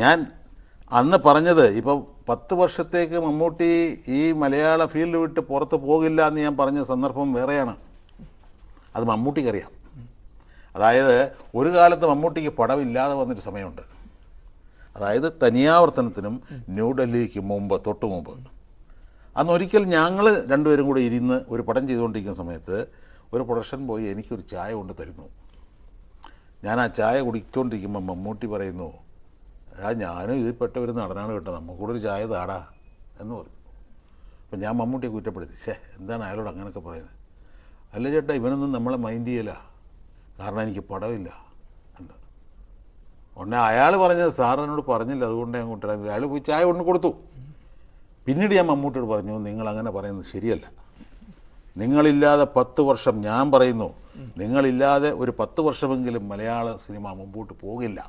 ഞാൻ അന്ന് പറഞ്ഞത് ഇപ്പോൾ 10 വർഷത്തേക്ക് മമ്മൂട്ടി ഈ മലയാള ഫീൽഡ് വിട്ട് പുറത്ത് പോകില്ല എന്ന് ഞാൻ പറഞ്ഞ സന്ദർഭം വേറെയാണ്. അത് മമ്മൂട്ടിക്കറിയാം. അതായത് ഒരു കാലത്ത് മമ്മൂട്ടിക്ക് പടമില്ലാതെ വന്നൊരു സമയമുണ്ട്. അതായത് തനിയാവർത്തനത്തിനും ന്യൂഡൽഹിക്ക് തൊട്ട് മുമ്പ് അന്നൊരിക്കൽ ഞങ്ങൾ രണ്ടുപേരും കൂടെ ഇരുന്ന് ഒരു പടം ചെയ്തുകൊണ്ടിരിക്കുന്ന സമയത്ത് ഒരു പ്രൊഡക്ഷൻ പോയി എനിക്കൊരു ചായ കൊണ്ട് തരുന്നു. ഞാൻ ആ ചായ കുടിച്ചുകൊണ്ടിരിക്കുമ്പോൾ മമ്മൂട്ടി പറയുന്നു, ഞാനും ഇതിൽപ്പെട്ട ഒരു നടനാണ് കേട്ടോ, നമുക്കൂടെ ഒരു ചായ താടാ എന്ന് പറഞ്ഞു. അപ്പം ഞാൻ മമ്മൂട്ടിയെ കുറ്റപ്പെടുത്തി, എന്താണ് അയാളോട് അങ്ങനെയൊക്കെ പറയുന്നത്? അല്ല ചേട്ടാ, ഇവനൊന്നും നമ്മളെ മൈൻഡ് ചെയ്യില്ല, കാരണം എനിക്ക് പടമില്ല എന്ന്. ഉടനെ അയാൾ പറഞ്ഞത് സാർ എന്നോട് പറഞ്ഞില്ല, അതുകൊണ്ട് ഞാൻ കൊണ്ടുവരാൻ. അയാൾ പോയി ചായ കൊണ്ട് കൊടുത്തു. പിന്നീട് ഞാൻ മമ്മൂട്ടിയോട് പറഞ്ഞു, നിങ്ങളങ്ങനെ പറയുന്നത് ശരിയല്ല. നിങ്ങളില്ലാതെ 10 വർഷം, ഞാൻ പറയുന്നു, നിങ്ങളില്ലാതെ ഒരു 10 വർഷമെങ്കിലും മലയാള സിനിമ മുമ്പോട്ട് പോകില്ല.